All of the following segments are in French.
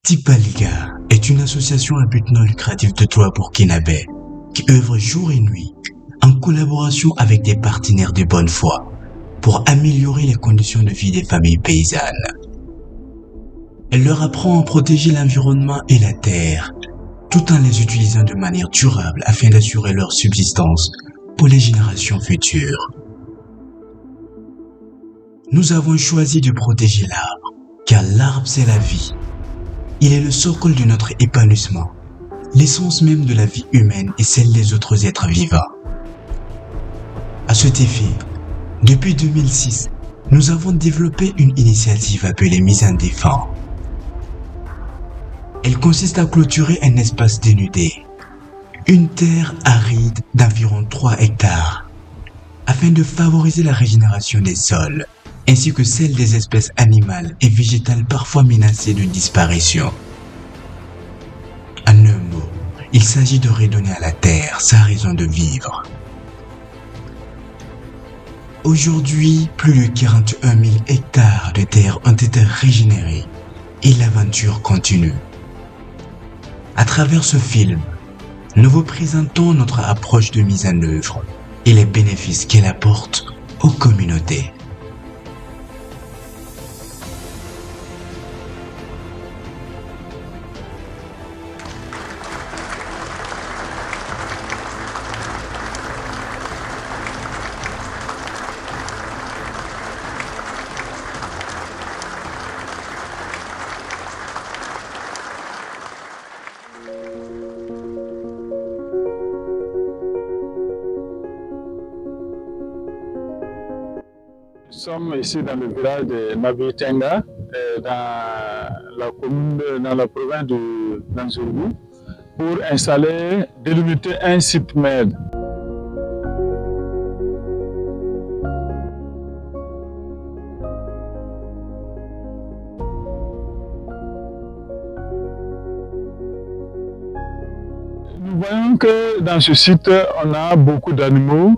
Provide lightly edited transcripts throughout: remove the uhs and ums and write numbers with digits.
Tipaliga est une association à but non lucratif de Toa burkinabé qui œuvre jour et nuit en collaboration avec des partenaires de bonne foi pour améliorer les conditions de vie des familles paysannes. Elle leur apprend à protéger l'environnement et la terre tout en les utilisant de manière durable afin d'assurer leur subsistance pour les générations futures. Nous avons choisi de protéger l'arbre, car l'arbre c'est la vie. Il est le socle de notre épanouissement, l'essence même de la vie humaine et celle des autres êtres vivants. À cet effet, depuis 2006, nous avons développé une initiative appelée Mise en Défense. Elle consiste à clôturer un espace dénudé, une terre aride d'environ 3 hectares, afin de favoriser la régénération des sols, ainsi que celle des espèces animales et végétales parfois menacées de disparition. En un mot, il s'agit de redonner à la terre sa raison de vivre. Aujourd'hui, plus de 41 000 hectares de terre ont été régénérés et l'aventure continue. À travers ce film, nous vous présentons notre approche de mise en œuvre et les bénéfices qu'elle apporte aux communautés. Nous sommes ici dans le village de Mabitenga, dans la province de Danzourou, pour délimiter un site MED. Nous voyons que dans ce site, on a beaucoup d'animaux.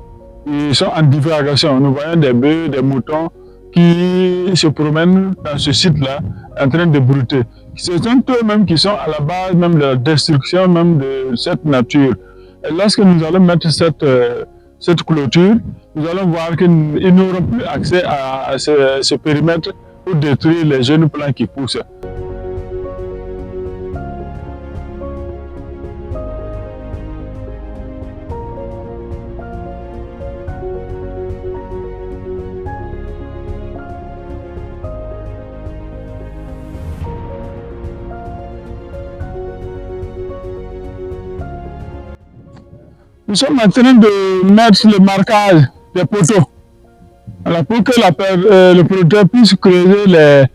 Ils sont en divagation. Nous voyons des bœufs, des moutons qui se promènent dans ce site-là en train de brouter. Ce sont eux-mêmes qui sont à la base même de la destruction même de cette nature. Et lorsque nous allons mettre cette clôture, nous allons voir qu'ils n'auront plus accès à ce périmètre pour détruire les jeunes plants qui poussent. Nous sommes en train de mettre le marquage des poteaux. Alors pour que le producteur puisse creuser les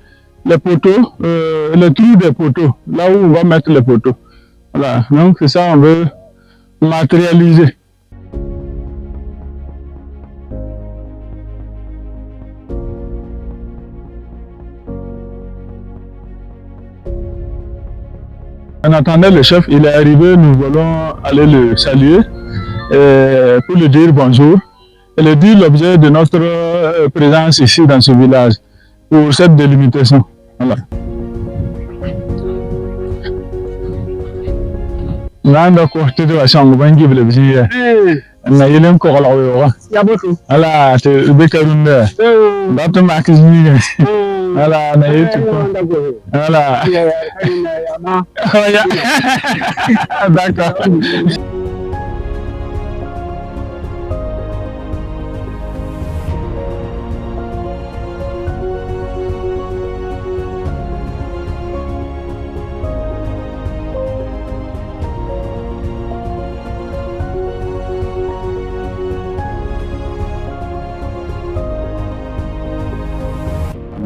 poteaux, les trous des poteaux, là où on va mettre les poteaux. Voilà, donc c'est ça on veut matérialiser. En attendant le chef, il est arrivé, nous voulons aller le saluer pour lui dire bonjour et lui dire l'objet de notre présence ici dans ce village pour cette délimitation. Voilà. Nanda côté de la chambre, bangi vile biji. Na yelen ko la yo. Ya botu. Ala te bekarunda. Datu makizini. Ala na yetu. Ala. D'accord.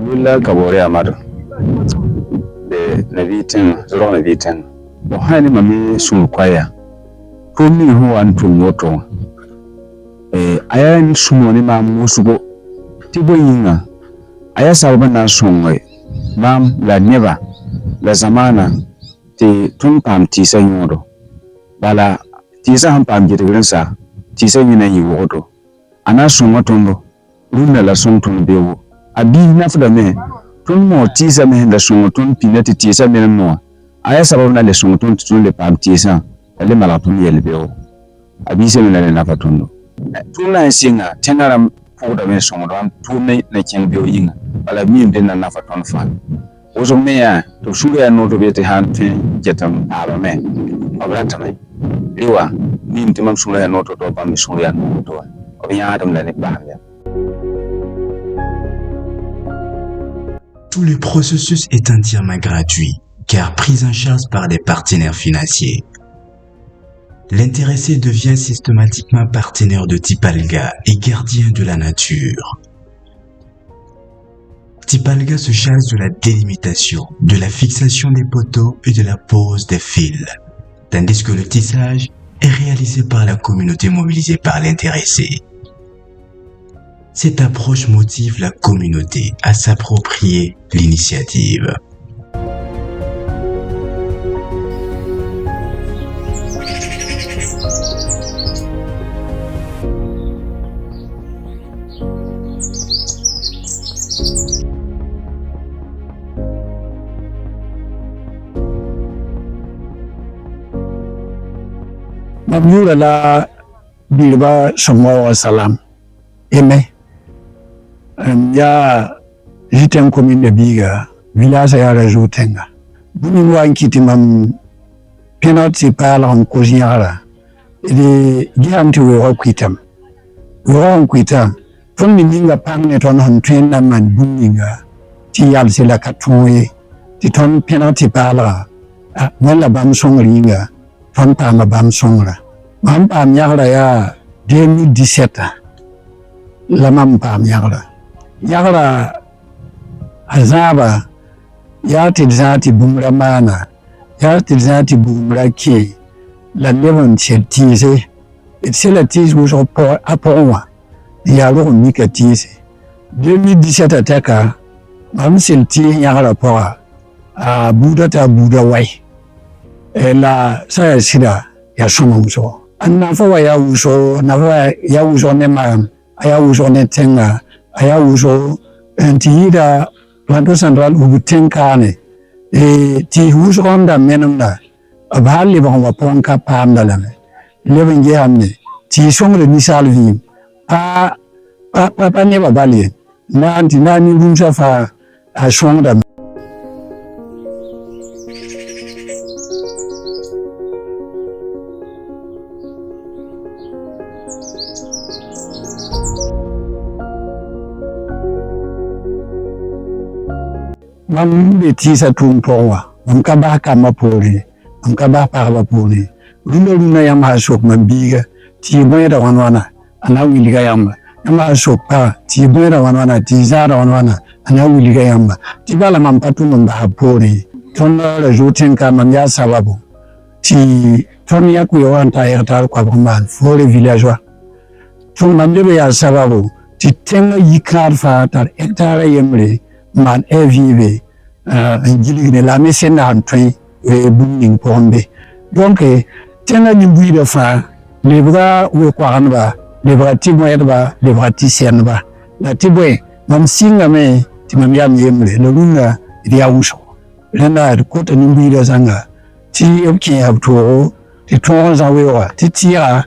Bulla kabore amado de nabitin zoro nabitin bo hani mami sun kwaya ko mi ho an to moto ayan sumoni ma musugo tibo yinga aya sababa na sonwe mam la neba la zamana te tun pam tisa yodo bala tisa han pam jirgrensa tisa yina yi wodo ana sonwa tondo runna la son ton bewo abi nafda me tun mo tisa me da sonwa ton pinati tisa me mo aya sababu na le sonton tun le pamtisa le malatun yelbeo abise mena le nafatundo tuna singa tenara poda me sonron tuna na chenbeo yinga ala mi de na nafatun fa ozo me ya to suru ya no to bete hanti jetam aba me abrata me liwa mi ntimam suru ya no to pa mi suru ya no to obiya adam la ne ba. Tout le processus est entièrement gratuit, car pris en charge par des partenaires financiers. L'intéressé devient systématiquement partenaire de Tipalga et gardien de la nature. Tipalga se charge de la délimitation, de la fixation des poteaux et de la pose des fils, tandis que le tissage est réalisé par la communauté mobilisée par l'intéressé. Cette approche motive la communauté à s'approprier l'initiative. Mabjura la bilba somwa salam. Amen. Ya jiten commune de Biga, village ya rajoutenga. Buni wankiti mam penalty pala on koziara. Ili giamti wewa kwitam. Wewa kwitam. Ton ninga pangne ton hon train na man buninga. Ti yalse la katouye. Ti ton penalty pala. Wala bam songringa. Ton pama bam songra. Mam pam yagra ya 2017. La mam pam yagra. Yagra azaba ya tilzati bumra mana ya tilzati bumra ki la levon tize c'est la tize où je apprends ya ro mika tize 2017 ataka mam selti yagra pora a buda wai la sa sida ya somoso anna fa ya uso na fa ya uso ne ma ya uso ne tenga aya uso antida planto central ubutenkane ti uso onda menumna abali ba wa ponka pamda lame leben je hamne ti songre ni salvi pa ne ba bali na anti na ni rumsa fa a songda. Mam betisa tumpowa mam kaba kama pori mam kaba parba pori luna yam ha sok mam biga ti boyda wanwana ana wiliga yamba yama sok pa ti boyda wanwana ti zara wanwana ana wiliga yamba ti bala mam patu mam ba pori ton la jotin ka mam ya sababu ti ton ya ku yawanta yartar kwa bamban fore villageois ton mam de ya sababu ti tenga yikar fa tar hectare yemre man evive ngili la mesena antoi buning pombe donc tena ni buida fa lebra we kwaranba lebra timoyeba lebra tisenba la tibwe mam singa me timam yam yemre le lunga dia uso lena ko to ni buida zanga ti opki abto ti tonza wewa ti tira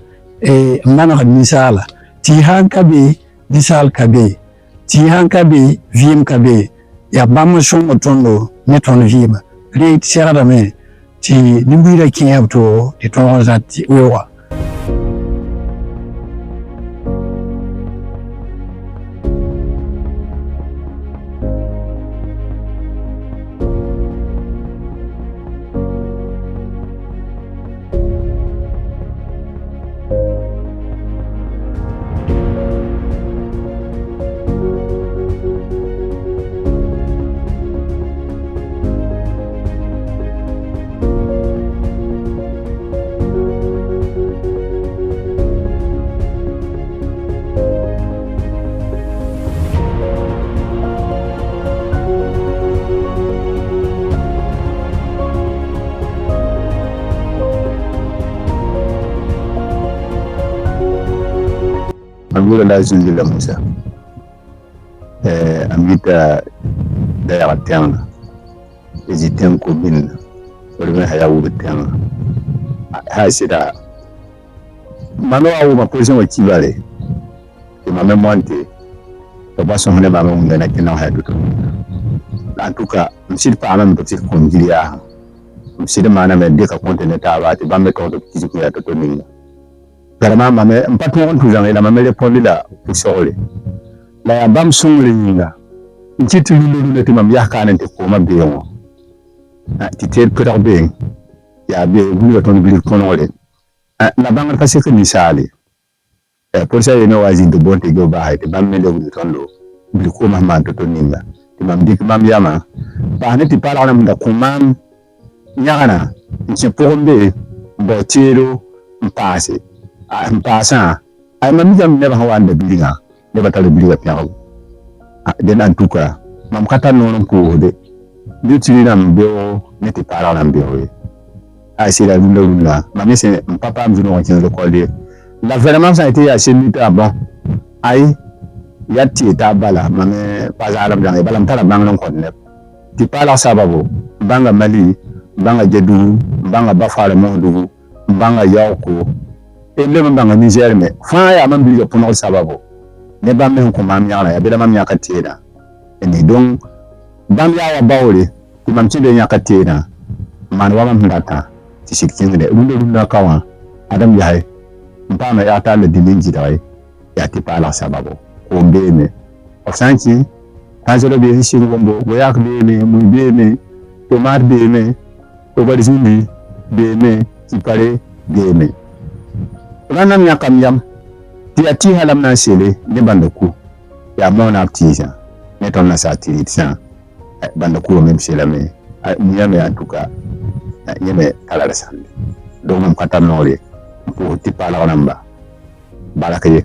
mana misala ti hankabe misal kabe ti hankabe vim kabe ya bam songo tondo ne ton vima le tsara me ti nimbira kinyabto ti tonza ti wewa. Angula lazim dila Musa amita da ya tanga ezitem ko bin haya ubetanga ha sida mano awu ma position wa kibale ke mame monte to baso hone mame ngena kina ha duto en tout cas msid pa mame petit kongilia msid mana me de ka kontene ta ba te bambe to to kiziko ya to ninga garama mame mpato on tuzanga ila mame le poli la pusole la ya bam sungre ninga nchiti lulu le timam yakane te ko mabiyo ti tel pera be ya be bulu ton bil konole la bangal parce que misali pour ça yene wazi de bonte go ba hayte bamme de bulu ton do bil ko ma to ninga timam dik mam yama ba ne ti pala na munda ko mam nyagana nche pombe bo tiro mpase mpasa ay mam jam ne ba wanda bilinga ne ba tale bilinga piawo den en tout cas mam kata non ko de l'utili na mbeo n'était pas là na mbeo ah c'est la luna mam c'est papa me dit on tient le collier la vraiment ça a été assez nuit bon ay yatti ta bala mam pas à la blanc bala mtala blanc non ko ne ti pala sababu banga mali banga jedu banga bafale mondu banga yauko et le banga niger mais fa ya mam bi pour no sababu ne ba men ko mam yana ya bela mam yakatira et donc bam ya wa bawle imam cinde nyakatena man wa mam ndata ti shikkinge lunda kawa adam yahay mpama ya ta le diminji dawai ya ti pala sababu ko beme o sanki tanjelo be shi gombo go yak beme mu beme to mar beme to bari sini beme ti pare beme ranam yakam yam ti ati halam na sele ne bandoku ya mona artisan ne ton na satirisan banda ko même c'est la mais muyame en tout cas yeme kala la sande donc on patam nore pour ti pala namba barakaye